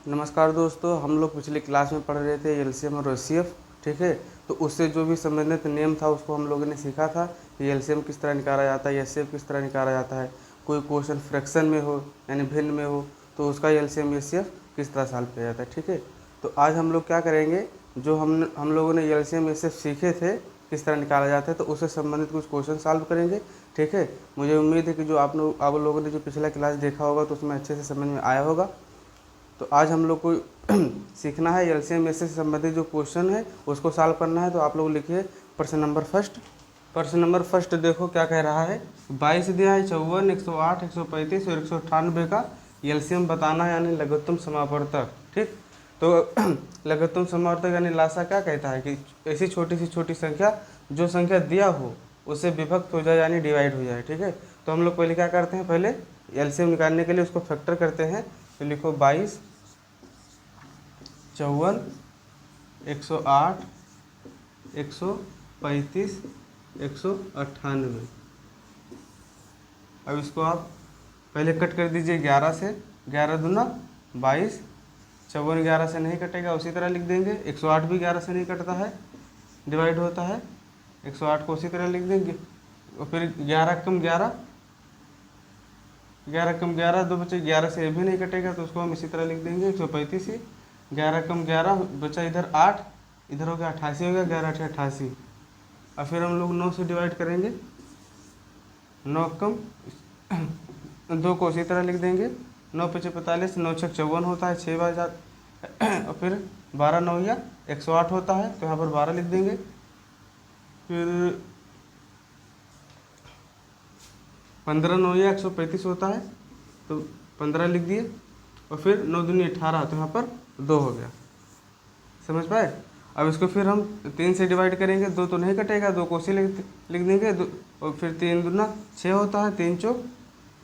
नमस्कार दोस्तों, हम लोग पिछली क्लास में पढ़ रहे थे एलसीएम और एचसीएफ। ठीक है, तो उससे जो भी संबंधित नियम था उसको हम लोगों ने सीखा था कि एलसीएम किस तरह निकाला जाता है, एचसीएफ किस तरह निकाला जाता है। कोई क्वेश्चन फ्रैक्शन में हो यानी भिन्न में हो तो उसका एलसीएम एचसीएफ किस तरह सॉल्व किया जाता है। ठीक है, तो आज हम लोग क्या करेंगे, जो हम लोगों ने एलसीएम एचसीएफ सीखे थे किस तरह निकाला जाता है, तो उससे संबंधित कुछ क्वेश्चन सॉल्व करेंगे। ठीक है, मुझे उम्मीद है कि जो आप लोगों ने जो पिछला क्लास देखा होगा तो उसमें अच्छे से समझ में आया होगा। तो आज हम लोग को सीखना है एलसीएम एचसीएफ से संबंधित जो क्वेश्चन है उसको सॉल्व करना है। तो आप लोग लिखिए प्रश्न नंबर फर्स्ट। प्रश्न नंबर फर्स्ट देखो क्या कह रहा है। 22 दिया है, 54, 108, 135 और 198 का एलसीएम बताना है यानी लघुत्तम समावर्तक। ठीक, तो लघुत्तम समावर्तक यानी लासा क्या कहता है कि ऐसी छोटी संख्या जो संख्या दिया हो उससे विभक्त हो जाए यानी डिवाइड हो जाए। ठीक है, तो हम लोग पहले क्या करते हैं, पहले एलसीएम निकालने के लिए उसको फैक्टर करते हैं। तो लिखो 22, 54, 108, 135, 198। अब इसको आप पहले कट कर दीजिए 11 से। 11 दूना 22, 54 11 से नहीं कटेगा, उसी तरह लिख देंगे। 108 भी 11 से नहीं कटता है, डिवाइड होता है। 108 को उसी तरह लिख देंगे। और फिर 11 कम 11, 11 कम 11 दो बचे, 11 से ये भी नहीं कटेगा तो उसको हम इसी तरह लिख देंगे 135 ही। 11 कम 11 बचा इधर 8, इधर हो गया 88 हो गया, 11 8 88। और फिर हम लोग 9 से डिवाइड करेंगे। 9 कम 2 को इसी तरह लिख देंगे। 9 पचे 45, 9 छक 54 होता है, 6 बार और फिर 12 9 या 108 होता है तो यहाँ पर 12 लिख देंगे। फिर 15 9 या 135 होता है तो 15 लिख दिए। और फिर 9 दूनी 18 तो यहाँ पर 2 हो गया। समझ पाए। अब इसको फिर हम 3 से डिवाइड करेंगे। 2 तो नहीं कटेगा, 2 को उसी लिख देंगे। और फिर 3 दूना 6 होता है, 3 चौक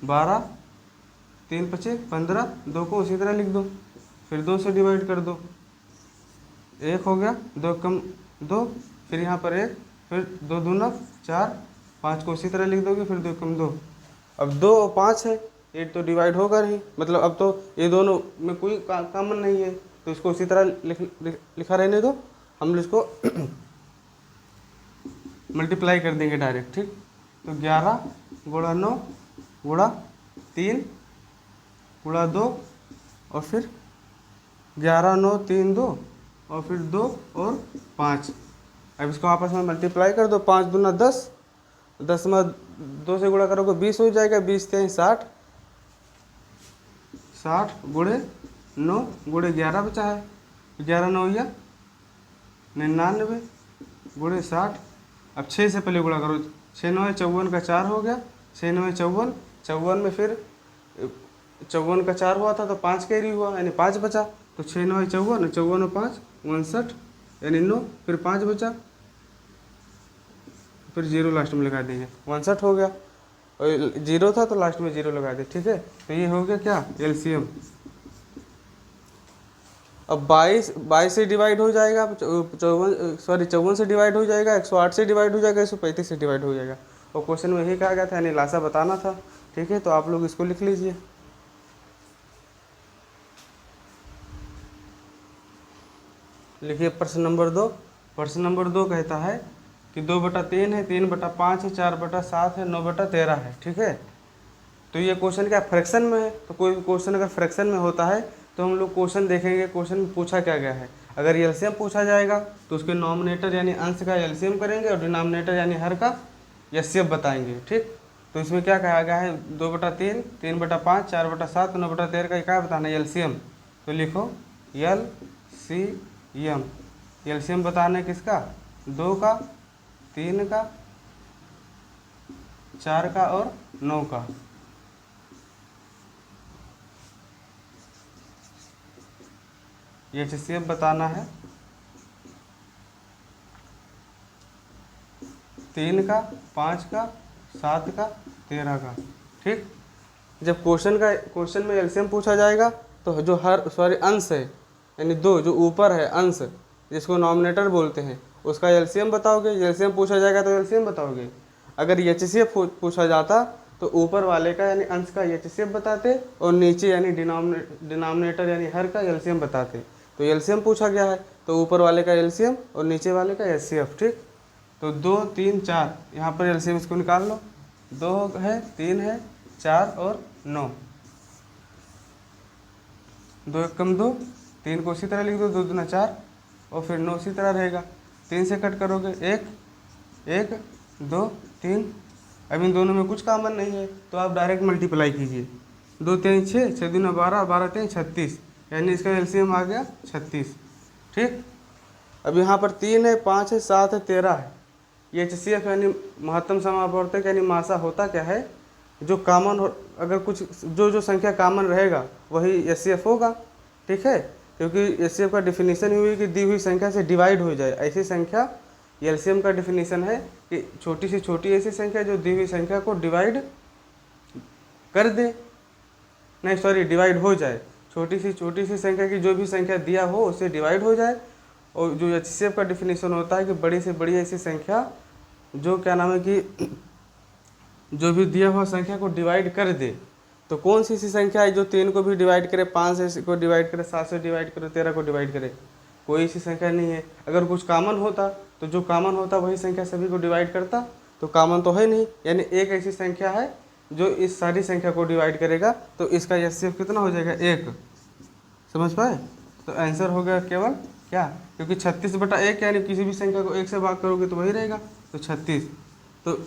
12, 3 पचे 15, 2 को उसी तरह लिख दो। फिर 2 से डिवाइड कर दो, 1 हो गया। 2 कम 2, फिर यहाँ पर 1, फिर 2 दूना 4, 5 को उसी तरह लिख दोगे। फिर 2 कम 2, अब 2 और 5 है, ये तो डिवाइड होगा नहीं, मतलब अब तो ये दोनों में कोई कॉमन नहीं है तो इसको उसी तरह लिखा रहने दो। हम इसको मल्टीप्लाई कर देंगे डायरेक्ट। ठीक, तो 11 गुणा 9 गुणा 3 गुणा 2 और फिर 11 9 3 2 और फिर 2 और 5। अब इसको आपस में मल्टीप्लाई कर दो। 5 दूना 10, 10 में 2 से गुणा करोगे 20 हो जाएगा। 20 3 60, 60 गुणे 9 गुणे 11 बचा है। 11 9 या 99 गुणे 60। अब 6 से पहले गुणा करो। 6 9 54 का 4 हो गया। 6 9 54, 54 में फिर 54 का 4 हुआ था तो 5 कैरी हुआ यानी 5 बचा। तो 6 9 54, 54 और 5 59 यानी 9, फिर 5 बचा, फिर 0 लास्ट में लगा देंगे, 59 हो गया। और 0 था तो लास्ट में 0 लगा दे। ठीक है, तो ये हो गया क्या एलसीएम। अब 22 से डिवाइड हो जाएगा, 54 से डिवाइड हो जाएगा, 108 से डिवाइड हो जाएगा, 135 से डिवाइड हो जाएगा। और क्वेश्चन में यही कहा गया था यानी लासा बताना था। ठीक है, तो आप लोग इसको लिख लीजिए। लिखिए प्रश्न नंबर 2। प्रश्न नंबर 2 कहता है कि 2/3 है, 3/5 है, 4/7 है, 9/13 है। ठीक है, तो ये क्वेश्चन क्या फ्रैक्शन में है। तो कोई क्वेश्चन अगर फ्रैक्शन में होता है तो हम लोग क्वेश्चन देखेंगे क्वेश्चन में पूछा क्या गया है। अगर एलसीएम पूछा जाएगा तो उसके नॉमिनेटर यानी अंश का एलसीएम करेंगे और डिनोमिनेटर यानी हर का एचसीएफ बताएंगे। ठीक, तो इसमें क्या कहा गया है 2/3, 3/5, 4/7, 9/13 का क्या बताना है एलसीएम। तो लिखो एलसीएम। एलसीएम बताना है किसका, 2 का, 3 का, 4 का और 9 का। एचसीएफ बताना है 3 का, 5 का, 7 का, 13 का। ठीक, जब क्वेश्चन में एलसीएम पूछा जाएगा तो जो अंश है यानी 2 जो ऊपर है अंश जिसको नॉमिनेटर बोलते हैं उसका एलसीएम बताओगे। एलसीएम पूछा जाएगा तो एलसीएम बताओगे। अगर एचसीएफ पूछा जाता तो ऊपर वाले का यानी अंश का एचसीएफ बताते और नीचे यानी डिनोमिनेटर यानी हर का एलसीएम बताते। तो एलसीएम पूछा गया है, तो ऊपर वाले का एलसीएम और नीचे वाले का एचसीएफ। ठीक, तो 2 3 4 यहाँ पर एलसीएम इसको निकाल लो। 2 है, 3 है, 4 और 9। 2 एक कम 2, 3 को उसी तरह लिख दो, 2 दूना 4 और फिर 9 उसी तरह रहेगा। 3 से कट करोगे 1 1 2 3। अब इन दोनों में कुछ कॉमन नहीं है तो आप डायरेक्ट मल्टीप्लाई कीजिए। 2 3 6, 6 दूना 12, 12 3 36, यानी इसका एलसीएम आ गया 36। ठीक, अब यहाँ पर 3 है, 5 है, 7 है, 13 है। ये एचसीएफ यानी महत्तम समापवर्तक यानी मासा होता क्या है, जो कॉमन हो, अगर कुछ जो संख्या कॉमन रहेगा वही एचसीएफ होगा। ठीक है, क्योंकि एचसीएफ का डिफिनीशन ही हुई कि दी हुई संख्या से डिवाइड हो जाए ऐसी संख्या। एलसीएम का डिफिनीशन है कि छोटी से छोटी ऐसी संख्या जो दी हुई संख्या को डिवाइड कर दे, नहीं सॉरी डिवाइड हो जाए। छोटी सी संख्या की जो भी संख्या दिया हो उससे डिवाइड हो जाए। और जो एचसीएफ का डिफिनीशन होता है कि बड़ी से बड़ी ऐसी संख्या जो क्या नाम है कि जो भी दिया हुआ संख्या को डिवाइड कर दे। तो कौन सी ऐसी संख्या है जो 3 को भी डिवाइड करे, 5 से को डिवाइड करे, 7 से डिवाइड करे, 13 को डिवाइड करे? कोई ऐसी संख्या नहीं है। अगर कुछ कॉमन होता तो जो कॉमन होता वही संख्या सभी को डिवाइड करता, तो कॉमन तो है नहीं। यानी एक ऐसी संख्या है जो इस सारी संख्या को डिवाइड करेगा, तो इसका एचसीएफ कितना हो जाएगा? 1। समझ पाए? तो आंसर हो गया केवल क्या, क्योंकि 36/1 यानी किसी भी संख्या को 1 से भाग करोगे तो वही रहेगा, तो 36। तो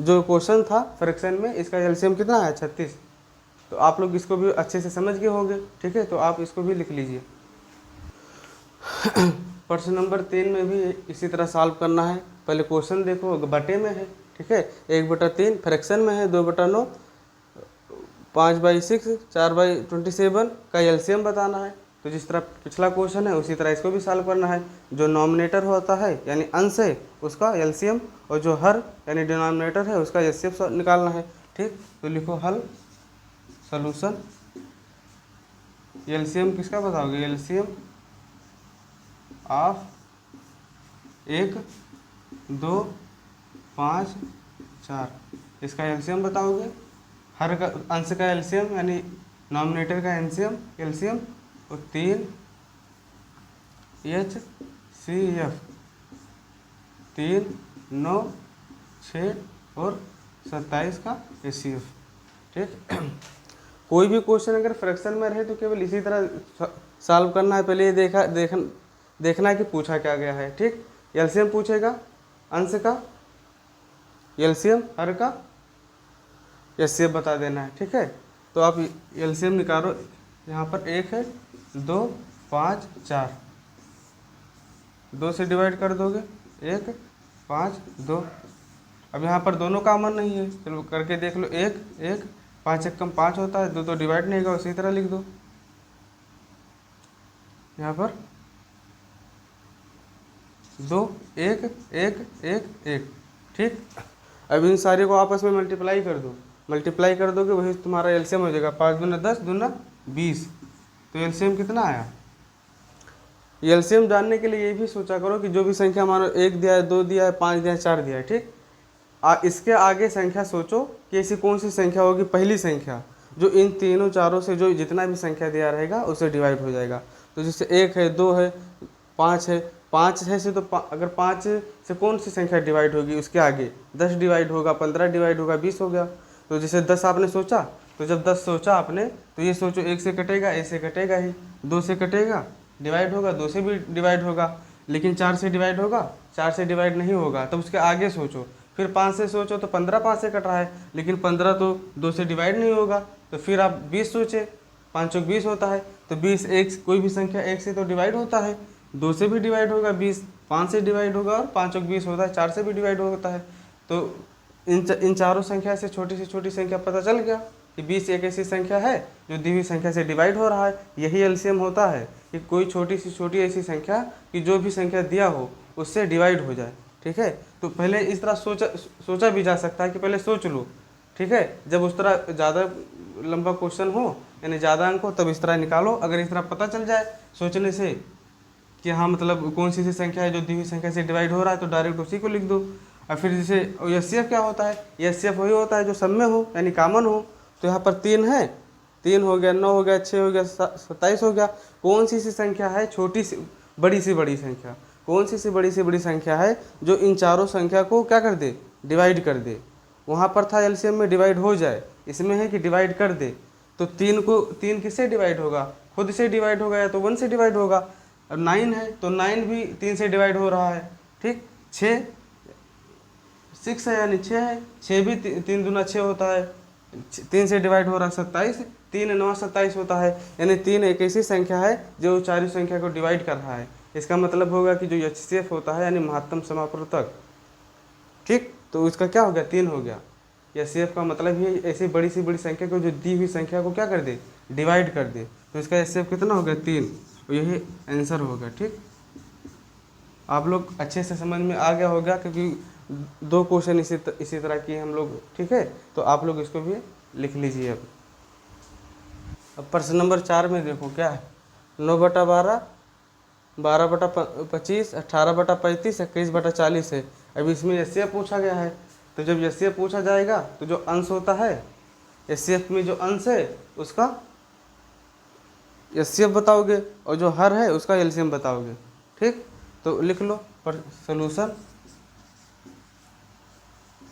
जो क्वेश्चन था फ्रैक्शन में इसका एलसीएम कितना है? 36। तो आप लोग इसको भी अच्छे से समझ गए होंगे। ठीक है, तो आप इसको भी लिख लीजिए। प्रश्न नंबर 3 में भी इसी तरह सॉल्व करना है। पहले क्वेश्चन देखो, बटे में है। ठीक है, 1/3 फ्रैक्शन में है, 2/9, 5/6, 4/27 का एलसीएम बताना है। तो जिस तरह पिछला क्वेश्चन है उसी तरह इसको भी सॉल्व करना है। जो नॉमिनेटर होता है यानी अंश है उसका एलसीएम, और जो हर यानी डिनोमिनेटर है उसका एचसीएफ निकालना है। ठीक, तो लिखो हल सॉल्यूशन। एलसीएम किसका बताओगे? एलसीएम ऑफ 1 2 5 4, इसका एलसीएम बताओगे। हर का अंश का एलसीएम यानी नॉमिनेटर का एलसीएम और 3 HCF, 3 9 6 और 27 का HCF। ठीक, कोई भी क्वेश्चन अगर फ्रैक्शन में रहे तो केवल इसी तरह सॉल्व करना है। पहले ये देखना है कि पूछा क्या गया है। ठीक, एलसीएम पूछेगा अंश का, एलसीएम हर का, एचसीएफ बता देना है। ठीक है, तो आप एलसीएम निकालो। यहाँ पर 1 है, 2 5 4, 2 से डिवाइड कर दोगे 1 5 2। अब यहाँ पर दोनों कॉमन नहीं है, चलो करके देख लो। 1 1, 5 1 कम 5 होता है, 2 तो डिवाइड नहीं होगा, उसी तरह लिख दो। यहाँ पर 2 1 1 1 1। ठीक, अब इन सारे को आपस में मल्टीप्लाई कर दो। मल्टीप्लाई कर दोगे वही तुम्हारा एलसीएम हो जाएगा। 5 दूना 10, दूना 20। तो एलसीएम कितना आया? एलसीएम जानने के लिए ये भी सोचा करो कि जो भी संख्या मानो 1 दिया है, 2 दिया है, 5 दिया है, 4 दिया है। ठीक, इसके आगे संख्या सोचो कि ऐसी कौन सी संख्या होगी, पहली संख्या जो इन तीनों चारों से जो जितना भी संख्या दिया रहेगा उससे डिवाइड हो जाएगा। तो जैसे 1 है, 2 है, 5 है। 5 है से तो अगर 5 से कौन सी संख्या डिवाइड होगी, उसके आगे 10 डिवाइड होगा, 15 डिवाइड होगा, 20 हो गया। तो जैसे 10 आपने सोचा, तो जब 10 सोचा आपने तो ये सोचो 1 से कटेगा, ऐसे कटेगा ही, 2 से कटेगा, डिवाइड होगा, 2 से भी डिवाइड होगा, लेकिन 4 से डिवाइड होगा, 4 से डिवाइड नहीं होगा। तब उसके आगे सोचो, फिर 5 से सोचो तो 15 5 से कट रहा है, लेकिन 15 तो 2 से डिवाइड नहीं होगा। तो फिर आप 20 सोचे, 5 चौक 20 होता है, तो 20 एक कोई भी संख्या 1 से तो डिवाइड होता है, 2 से भी डिवाइड होगा 20, 5 से डिवाइड होगा और 5 चौक 20 होता है, 4 से भी डिवाइड होता है। तो इन चारों संख्या से छोटी संख्या पता चल गया कि 20 एक ऐसी संख्या है जो दी हुई संख्या से डिवाइड हो रहा है। यही एलसीएम होता है कि कोई छोटी सी छोटी ऐसी संख्या कि जो भी संख्या दिया हो उससे डिवाइड हो जाए। ठीक है, तो पहले इस तरह सोचा भी जा सकता है कि पहले सोच लो। ठीक है, जब उस तरह ज़्यादा लंबा क्वेश्चन हो यानी ज़्यादा अंक हो तब इस तरह निकालो। अगर इस तरह पता चल जाए सोचने से कि हाँ मतलब कौन सी संख्या है जो दी हुई संख्या से डिवाइड हो रहा है तो डायरेक्ट उसी को लिख दो। और फिर जैसे एच क्या होता है, एच वही होता है जो सब में हो यानी कॉमन हो। तो यहाँ पर 3 है, 3 हो गया, 9 हो गया, 6 हो गया, 27 हो गया। कौन सी संख्या है छोटी सी बड़ी संख्या, कौन सी बड़ी संख्या है जो इन चारों संख्या को क्या कर दे, डिवाइड कर दे। वहाँ पर था एलसीएम में डिवाइड हो जाए, इसमें है कि डिवाइड कर दे। तो 3 किससे डिवाइड होगा, खुद से डिवाइड होगा या तो 1 से डिवाइड होगा। अब 9 है तो 9 भी 3 से डिवाइड हो रहा है, ठीक। 6 है यानी 6 है, 6 भी 3 दूना 6 होता है, 3 से डिवाइड हो रहा है। 27, 3 9 27 होता है, यानी 3 एक ऐसी संख्या है जो चारों संख्या को डिवाइड कर रहा है। इसका मतलब होगा कि जो एचसीएफ होता है यानी महत्तम समापवर्तक, ठीक। तो इसका क्या हो गया, 3 हो गया। एचसीएफ का मतलब ही ऐसी बड़ी संख्या को जो दी हुई संख्या को क्या कर दे, डिवाइड कर दे। तो इसका एचसीएफ कितना हो गया, 3। तो यही आंसर हो गया, ठीक। आप लोग अच्छे से समझ में आ गया होगा क्योंकि 2 क्वेश्चन इसी तरह किए हम लोग, ठीक है। तो आप लोग इसको भी लिख लीजिए। अब प्रश्न नंबर 4 में देखो क्या है, 9/12, 12/25, 18/35, 21/40 है। अब इसमें एचसीएफ पूछा गया है। तो जब एचसीएफ पूछा जाएगा तो जो अंश होता है एचसीएफ में, जो अंश है उसका एचसीएफ बताओगे और जो हर है उसका एलसीएम बताओगे, ठीक। तो लिख लो पर सोल्यूशन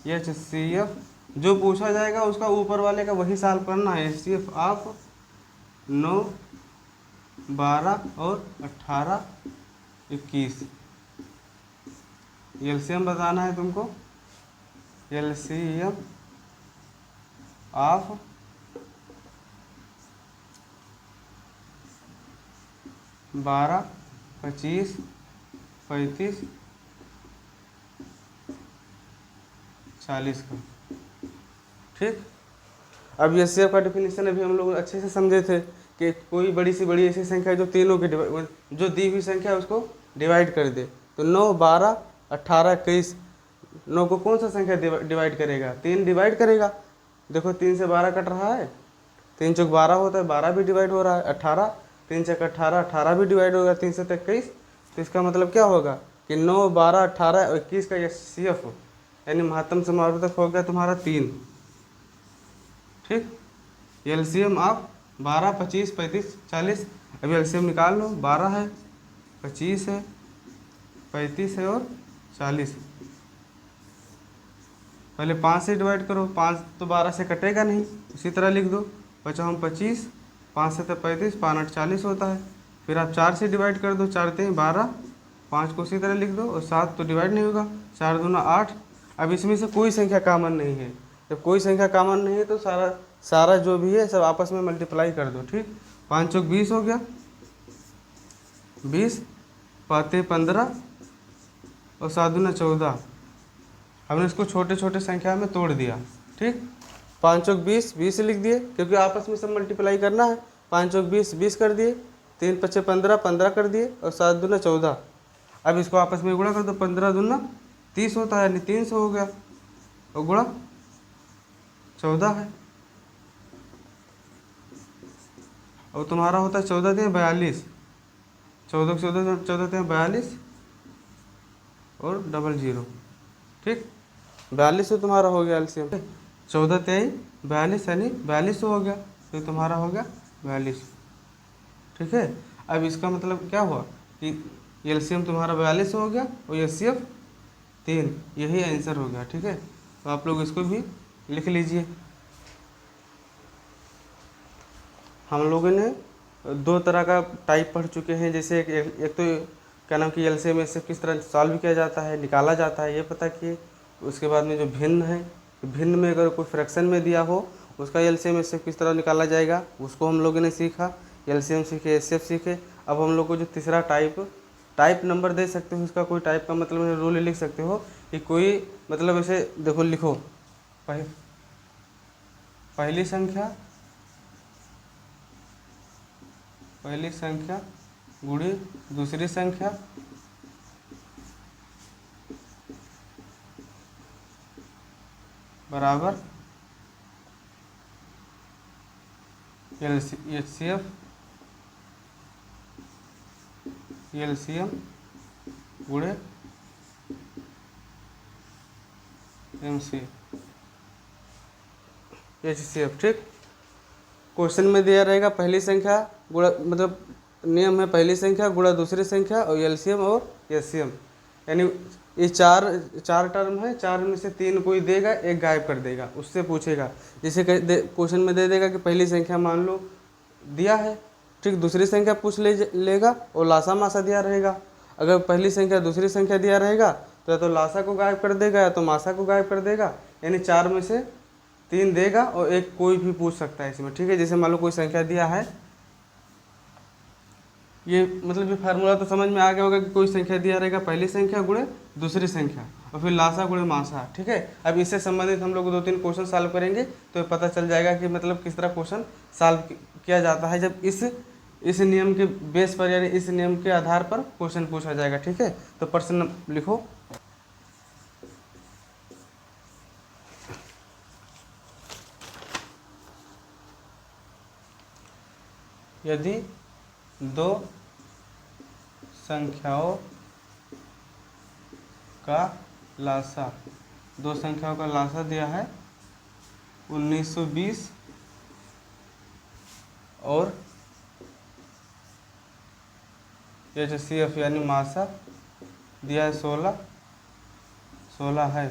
एचसीएफ जो पूछा जाएगा उसका ऊपर वाले का वही सॉल्व करना है। एचसीएफ ऑफ 9, 12 और 18, 21 एलसीएम बताना है तुमको। एलसीएम ऑफ 12, 25, 35, 40 का, ठीक। अब एचसीएफ का डिफिनीशन अभी हम लोग अच्छे से समझे थे कि कोई बड़ी से बड़ी ऐसी संख्या जो तीनों के जो दी हुई संख्या है उसको डिवाइड कर दे। तो 9, 12, 18, 21, 9 को कौन सा संख्या डिवाइड करेगा, 3 डिवाइड करेगा। देखो 3 से 12 कट रहा है, 3 चौक 12 होता है, 12 भी डिवाइड हो रहा है। 18, 3 चौक 18, 18 भी डिवाइड होगा, 3 से 21। तो इसका मतलब क्या होगा कि 9, 12, 18 और 21 का एचसीएफ यानी महत्तम समावर्तक हो गया तुम्हारा 3, ठीक। एलसीएम आप 12, 25, 35, 40। अभी एलसीएम निकाल लो, 12 है, 25 है, 35 है और 40। पहले 5 से डिवाइड करो, 5 तो 12 से कटेगा नहीं, उसी तरह लिख दो। 55, 25, 5 से 35, 5 8 40 होता है। फिर आप 4 से डिवाइड कर दो, 4 3 12, 5 को उसी तरह लिख दो और 7 तो डिवाइड नहीं होगा, 4 दूना 8। अब इसमें से कोई संख्या कॉमन नहीं है, जब कोई संख्या कॉमन नहीं है तो सारा जो भी है सब आपस में मल्टीप्लाई कर दो, ठीक। 5 चौक 20 हो गया, 20, 5 15 और 7 दूना 14। हमने इसको छोटे छोटे संख्या में तोड़ दिया, ठीक। 5 चौक 20, 20 लिख दिए क्योंकि आपस में सब मल्टीप्लाई करना है। 5 चौक 20, 20 कर दिए, 3 5 15, 15 कर दिए और 7 दूना 14। अब इसको आपस में गुणा कर दो, 15 दूना 30 होता है यानी 300 हो गया और गुणा 14 है और तुम्हारा होता है 14 3 42, 14 14 14 3 42 और 00, ठीक। 42 तुम्हारा हो गया एलसीएम। 14 23 42 यानी 42 हो गया, तो तुम्हारा हो गया 42, ठीक है। अब इसका मतलब क्या हुआ कि एलसीएम तुम्हारा 42 हो गया और एचसीएफ 3, यही आंसर हो गया, ठीक है। तो आप लोग इसको भी लिख लीजिए। हम लोगों ने 2 तरह का टाइप पढ़ चुके हैं, जैसे एक तो क्या नाम कि एलसीएम से किस तरह सॉल्व किया जाता है, निकाला जाता है, ये पता किए। उसके बाद में जो भिन्न है, भिन्न में अगर कोई फ्रैक्शन में दिया हो उसका एलसीएम से किस तरह निकाला जाएगा उसको हम लोगों ने सीखा। एलसीएम सीखे, एचसीएफ सीखे। अब हम लोग को जो तीसरा टाइप नंबर दे सकते हो, इसका कोई टाइप का मतलब रूल लिख सकते हो कि कोई मतलब ऐसे देखो, लिखो पहली संख्या गुणी दूसरी संख्या बराबर एलसीएम गुणे MC HCF। ठीक, क्वेश्चन में दिया रहेगा पहली संख्या गुणा, मतलब नियम है पहली संख्या गुणा दूसरी संख्या और एलसीएम और एचसीएम, यानी ये चार टर्म है, चार में से तीन कोई देगा, एक गायब कर देगा, उससे पूछेगा। जैसे क्वेश्चन में दे देगा कि पहली संख्या मान लो दिया है, ठीक, दूसरी संख्या पूछ लेगा और लासा मासा दिया रहेगा। अगर पहली संख्या दूसरी संख्या दिया रहेगा तो लासा को गायब कर देगा या तो मासा को गायब कर देगा, यानी चार में से तीन देगा और एक कोई भी पूछ सकता है इसमें। ठीक है, जैसे मान लो कोई संख्या दिया है, ये मतलब ये फार्मूला तो समझ में आ गया होगा कि कोई संख्या दिया रहेगा पहली संख्या गुणे दूसरी संख्या और फिर लासा गुणे मासा। ठीक है, अब इससे संबंधित हम लोग 2-3 क्वेश्चन सॉल्व करेंगे तो पता चल जाएगा कि मतलब किस तरह क्वेश्चन सॉल्व किया जाता है जब इस नियम के बेस पर, यानी इस नियम के आधार पर क्वेश्चन पूछा जाएगा। ठीक है, तो प्रश्न लिखो। यदि दो संख्याओं का लासा, दो संख्याओं का लासा दिया है 1920 और HCF यानी मासा दिया है 16 है,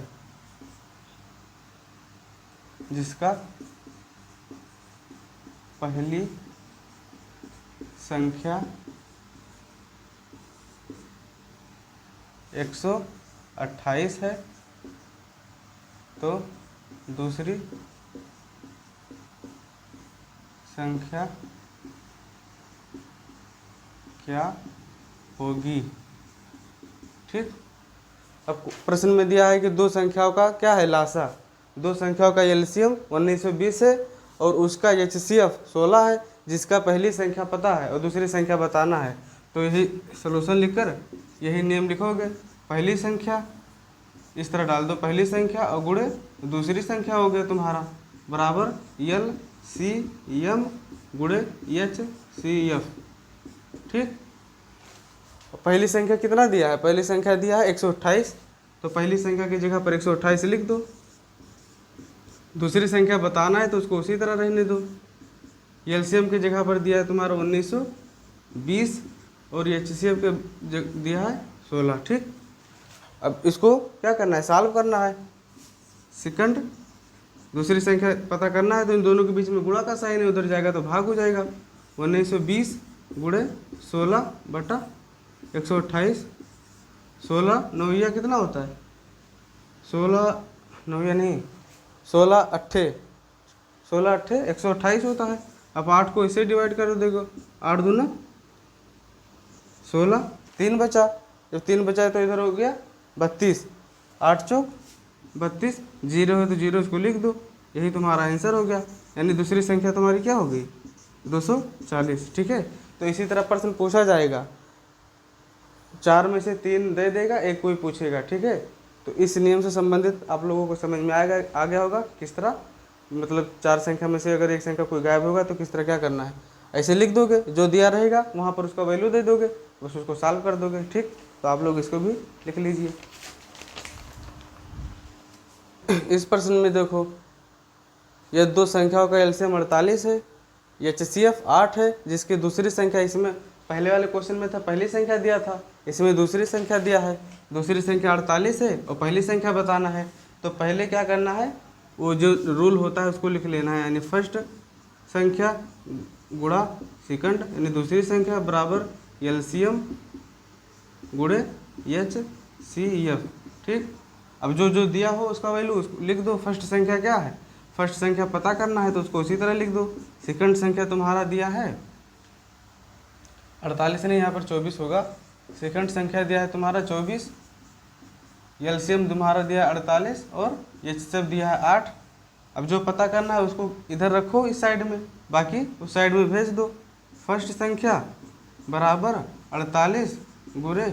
जिसका पहली संख्या 128 है तो दूसरी संख्या क्या होगी। ठीक, अब प्रश्न में दिया है कि दो संख्याओं का क्या है लासा, दो संख्याओं का एलसीएम 1920 है और उसका HCF 16 है, जिसका पहली संख्या पता है और दूसरी संख्या बताना है। तो यही सलूशन लिखकर यही नियम लिखोगे, पहली संख्या इस तरह डाल दो, पहली संख्या और गुणे दूसरी संख्या हो गया तुम्हारा बराबर LCM गुणे HCF। ठीक, पहली संख्या कितना दिया है, पहली संख्या दिया है 128, तो पहली संख्या की जगह पर 128 लिख दो। दूसरी संख्या बताना है तो उसको उसी तरह रहने दो। एलसीएम की जगह पर दिया है तुम्हारा 1920 और HCF के दिया है 16। ठीक, अब इसको क्या करना है, सॉल्व करना है। सेकंड दूसरी संख्या पता करना है तो इन दोनों के बीच में गुणा का साइन है, उधर जाएगा तो भाग हो जाएगा। 1920 गुणे 16 बटा 128, 16 नौया कितना होता है, 16 नौया नहीं, 16 अट्ठे 128 होता है। अब 8 को इसे डिवाइड करो, देखो 8 दूना 16, 3 बचा, जब 3 बचा है तो इधर हो गया 32, 8 चौक 32, 0 है तो 0 इसको लिख दो, यही तुम्हारा आंसर हो गया। यानी दूसरी संख्या तुम्हारी क्या हो गई 240। ठीक है, तो इसी तरह प्रश्न पूछा जाएगा, 4 में से 3 दे देगा, एक कोई पूछेगा। ठीक है, तो इस नियम से संबंधित आप लोगों को समझ में आ गया होगा किस तरह, मतलब 4 संख्या में से अगर एक संख्या कोई गायब होगा तो किस तरह क्या करना है, ऐसे लिख दोगे, जो दिया रहेगा वहाँ पर उसका वैल्यू दे दोगे, बस उसको सॉल्व कर दोगे। ठीक, तो आप लोग इसको भी लिख लीजिए। इस प्रश्न में देखो, यह दो संख्याओं का एलसीएम 48 है, HCF 8 है, जिसकी दूसरी संख्या, इसमें पहले वाले क्वेश्चन में था पहली संख्या दिया था, इसमें दूसरी संख्या दिया है, दूसरी संख्या 48 है और पहली संख्या बताना है। तो पहले क्या करना है, वो जो रूल होता है उसको लिख लेना है, यानी फर्स्ट संख्या गुणा सेकंड यानी दूसरी संख्या बराबर एलसीएम गुणे HCF। ठीक, अब जो जो दिया हो उसका वैल्यू उसको लिख दो। फर्स्ट संख्या क्या है, फर्स्ट संख्या पता करना है तो उसको उसी तरह लिख दो। सेकंड संख्या तुम्हारा दिया है 48 नहीं, यहाँ पर 24 होगा। सेकंड संख्या दिया है तुम्हारा 24, एलसीएम तुम्हारा दिया है 48 और HCF दिया है 8। अब जो पता करना है उसको इधर रखो इस साइड में, बाकी उस साइड में भेज दो। फर्स्ट संख्या बराबर 48 गुणे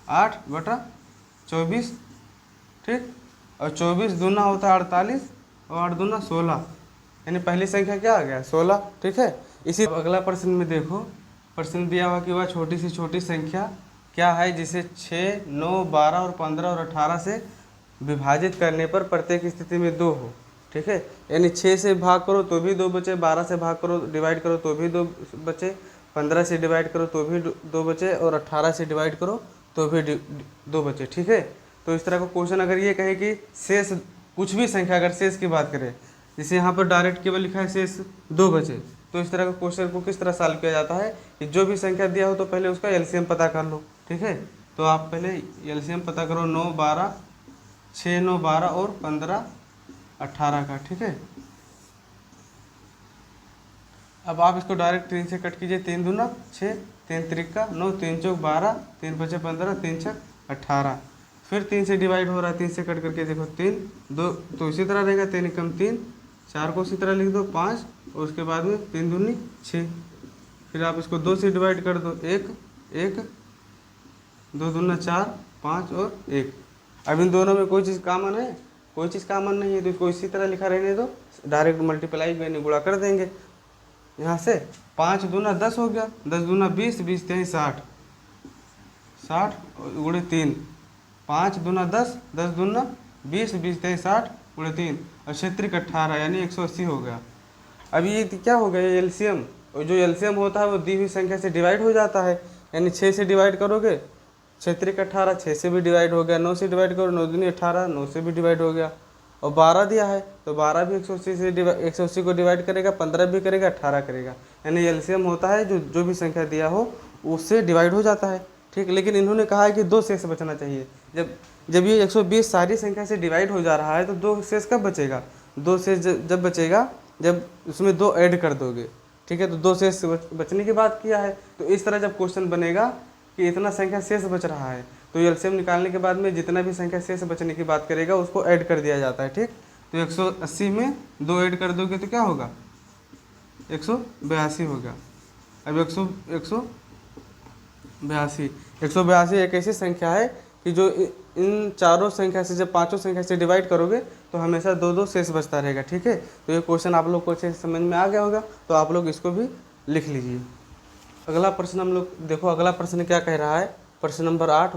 8 बटा 24। ठीक, और 24 दूना होता है 48 और 8 दूना 16, यानी पहली संख्या क्या आ गया 16। ठीक है, इसी अगला प्रश्न में देखो, प्रश्न दिया हुआ कि वह छोटी से छोटी संख्या क्या है जिसे 6, 9, 12 और 15 और 18 से विभाजित करने पर प्रत्येक स्थिति में 2 हो, ठीक है। यानी 6 से भाग करो तो भी 2 बचे, 12 से भाग करो डिवाइड करो तो भी 2 बचे, 15 से डिवाइड करो तो भी 2 बचे, और 18 से डिवाइड करो तो भी 2 बचे, ठीक है। तो इस तरह का क्वेश्चन अगर ये कहे कि शेष कुछ भी संख्या, अगर शेष की बात करें, जैसे यहाँ पर डायरेक्ट केवल लिखा है शेष 2 बचे, तो इस तरह का क्वेश्चन को किस तरह सॉल्व किया जाता है कि जो भी संख्या दिया हो तो पहले उसका एलसीएम पता कर लो, ठीक है। तो आप पहले एलसीएम पता करो 9 12, 6 9 12 और 15 18 का, ठीक है। अब आप इसको डायरेक्ट 3 से कट कीजिए, 3 दूना 6, 3 त्रिका 9, 3 चौक 12, 3 पचे 15, 3 छक 18, फिर 3 से डिवाइड हो रहा है, 3 से कट करके देखो 3 2, तो इसी तरह रहेगा 3 एकम 3, 4 को इसी तरह लिख दो 5, और उसके बाद में 3 दूनी 6, फिर आप इसको 2 से डिवाइड कर दो 1 1, 2 दूना 4 5 और 1। अब इन दोनों में कोई चीज़ कॉमन है? कोई चीज़ कॉमन नहीं है, तो इसको इसी तरह लिखा रहने दो, डायरेक्ट मल्टीप्लाई यानी गुणा कर देंगे यहाँ से। 5 दूना 10 हो गया, 10 दूना 20, 20 तेईं 60, 60 गुणे 3, 5 दूना 10, 10 दूना 20, 20 तेईं 60 गुणे 3, और क्षेत्रिक 18 यानी 180 हो गया। अब ये क्या हो गया, ये एलसीएम, और जो एलसीएम होता है वो दी हुई संख्या से डिवाइड हो जाता है, यानी 6 से डिवाइड करोगे क्षेत्रिक 18, 6 से भी डिवाइड हो गया, 9 से डिवाइड करो 9 दूनी 18, 9 से भी डिवाइड हो गया, और 12 दिया है तो 12 भी 180 से 180 को डिवाइड करेगा, 15 भी करेगा, 18 करेगा, यानी एलसीएम होता है जो भी संख्या दिया हो उससे डिवाइड हो जाता है, ठीक। लेकिन इन्होंने कहा है कि 2 शेष बचना चाहिए। जब ये 120 सारी संख्या से डिवाइड हो जा रहा है तो 2 शेष कब बचेगा? 2 शेष जब बचेगा जब उसमें 2 ऐड कर दोगे, ठीक है। तो 2 शेष बचने की बात किया है। तो इस तरह जब क्वेश्चन बनेगा कि इतना संख्या शेष बच रहा है, तो एलसीएम निकालने के बाद में जितना भी संख्या शेष बचने की बात करेगा उसको ऐड कर दिया जाता है, ठीक। तो 180 में 2 ऐड कर दोगे तो क्या होगा? 182 हो गया। अब 182 एक ऐसी संख्या है कि जो इन चारों संख्या से, जब पांचों संख्या से डिवाइड करोगे तो हमेशा 2 शेष बचता रहेगा, ठीक है। तो ये क्वेश्चन आप लोग को अच्छे से समझ में आ गया होगा, तो आप लोग इसको भी लिख लीजिए। अगला प्रश्न हम लोग देखो, अगला प्रश्न क्या कह रहा है, प्रश्न नंबर 8,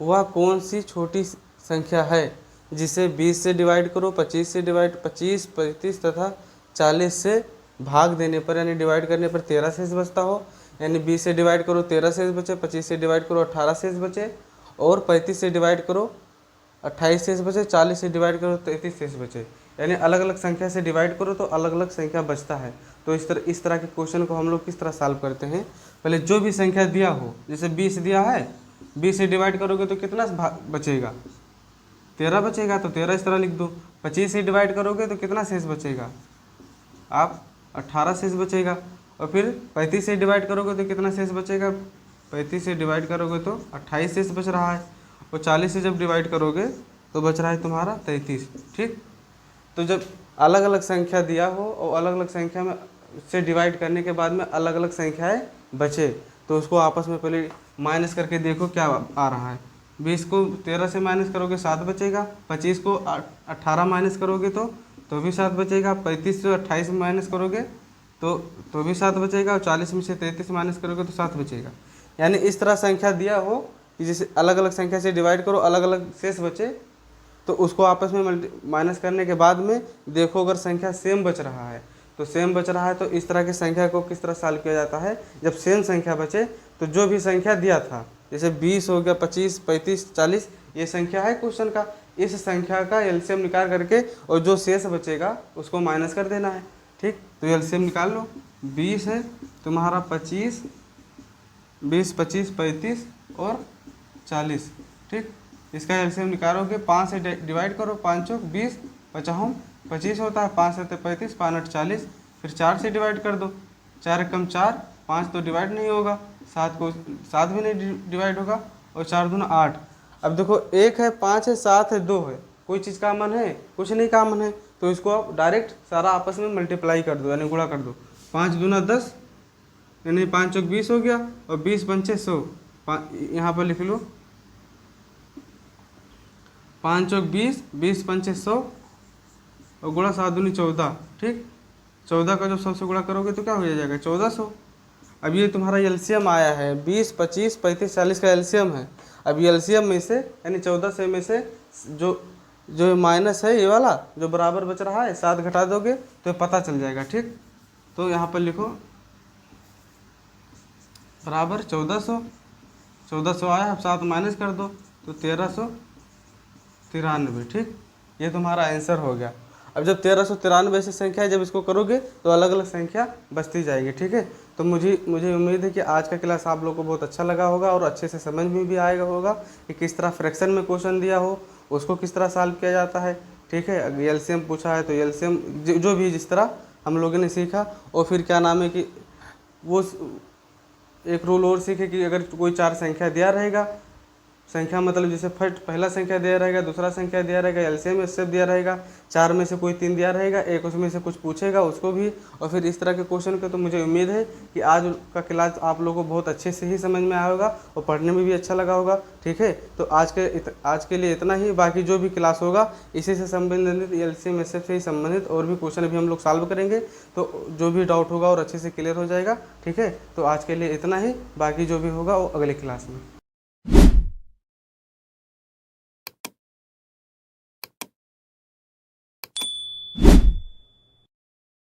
वह कौन सी छोटी संख्या है जिसे 20 से डिवाइड करो, 25 से डिवाइड 25 35 तथा 40 से भाग देने पर यानी डिवाइड करने पर 13 शेष बचता हो। यानी 20 से डिवाइड करो 13 शेष बचे, 25 से डिवाइड करो 18 शेष बचे, और 35 से डिवाइड करो 28 शेष बचे, 40 से डिवाइड करो 33 शेष बचे। यानी अलग अलग संख्या से डिवाइड करो तो अलग अलग संख्या बचता है। तो इस तरह के क्वेश्चन को हम लोग किस तरह सॉल्व करते हैं, पहले जो भी संख्या दिया हो, जैसे 20 दिया है, 20 से डिवाइड करोगे तो कितना बचेगा? 13 बचेगा, तो 13 इस तरह लिख दो। 25 से डिवाइड करोगे तो कितना शेष बचेगा? आप 18 शेष बचेगा। और फिर 35 से डिवाइड करोगे तो कितना शेष बचेगा? 35 से डिवाइड करोगे तो 28 शेष बच रहा है, और 40 से जब डिवाइड करोगे तो बच रहा है तुम्हारा 33, ठीक। तो जब अलग अलग संख्या दिया हो और अलग अलग संख्या में से डिवाइड करने के बाद में अलग अलग संख्याएं बचे, तो उसको आपस में पहले माइनस करके देखो क्या आ रहा है। 20 को 13 से माइनस करोगे 7 बचेगा, 25 को 18 माइनस करोगे तो भी 7 बचेगा, 35 से 28 माइनस करोगे तो भी 7 बचेगा, और 40 में से 33 माइनस करोगे तो 7 बचेगा। यानी इस तरह संख्या दिया हो कि जैसे अलग अलग संख्या से डिवाइड करो, अलग अलग शेष बचे, तो उसको आपस में माइनस करने के बाद में देखो अगर संख्या सेम बच रहा है तो सेम बच रहा है। तो इस तरह की संख्या को किस तरह सॉल्व किया जाता है, जब सेम संख्या बचे तो जो भी संख्या दिया था, जैसे 20 हो गया, 25 35 40, ये संख्या है क्वेश्चन का, इस संख्या का एलसीएम निकाल करके और जो शेष बचेगा उसको माइनस कर देना है, ठीक। तो एलसीएम निकाल लो। 20 है तुम्हारा 25, 20 25 35 और 40, ठीक। इसका एलसीएम निकालोगे, 5 से डिवाइड करो, 5 चौक 20, 50 25 होता है, 5 7 35, 5 8 40, फिर 4 से डिवाइड कर दो, 4 एकम 4, 5 तो डिवाइड नहीं होगा, 7 भी नहीं डिवाइड होगा, और 4 दूना 8। अब देखो 1 है, 5 है, 7 है, 2 है, कोई चीज़ कॉमन है? कुछ नहीं कॉमन है। तो इसको आप डायरेक्ट सारा आपस में मल्टीप्लाई कर दो यानी गुणा कर दो। 5 दूना 10 यानी 5 चौक 20 हो गया, और 20 पंचे 100, यहाँ पर लिख लो 5 चौक 20, 20 पंचे 100, और गुणा 7 दूनी 14, ठीक। 14 का जब 100 से गुणा करोगे तो क्या हो जाएगा? 1400। अब ये तुम्हारा एलसीएम आया है, 20 25 35 40 का एलसीएम है। अब एलसीएम में से यानी 1400 में से जो जो माइनस है ये वाला जो बराबर बच रहा है 7 घटा दोगे तो पता चल जाएगा। ठीक, तो यहाँ पर लिखो बराबर 1400 आया, अब 7 माइनस कर दो तो 1393। ठीक, ये तुम्हारा आंसर हो गया। अब जब 1393 से संख्या है, जब इसको करोगे तो अलग अलग संख्या बचती जाएगी। ठीक है, तो मुझे उम्मीद है कि आज का क्लास आप लोगों को बहुत अच्छा लगा होगा और अच्छे से समझ में भी आएगा होगा कि किस तरह फ्रैक्शन में क्वेश्चन दिया हो उसको किस तरह सॉल्व किया जाता है। ठीक है, अगर एलसीएम पूछा है तो एलसीएम जो भी जिस तरह हम लोगों ने सीखा, और फिर क्या नाम है कि वो एक रूल और सीखे कि अगर कोई 4 संख्या दिया रहेगा, संख्या मतलब जैसे फर्स्ट पहला संख्या दिया रहेगा, दूसरा संख्या दिया रहेगा, एलसीएम एचसीएफ दिया रहेगा, 4 में से कोई 3 दिया रहेगा, एक उसमें से कुछ पूछेगा उसको भी, और फिर इस तरह के क्वेश्चन के। तो मुझे उम्मीद है कि आज का क्लास आप लोगों को बहुत अच्छे से ही समझ में आया होगा और पढ़ने में भी अच्छा लगा होगा। ठीक है, तो आज के लिए इतना ही। बाकी जो भी क्लास होगा इसी से संबंधित, एलसीएम एचसीएफ से ही संबंधित और भी क्वेश्चन भी हम लोग सॉल्व करेंगे, तो जो भी डाउट होगा और अच्छे से क्लियर हो जाएगा। ठीक है, तो आज के लिए इतना ही, बाकी जो भी होगा वो अगले क्लास में।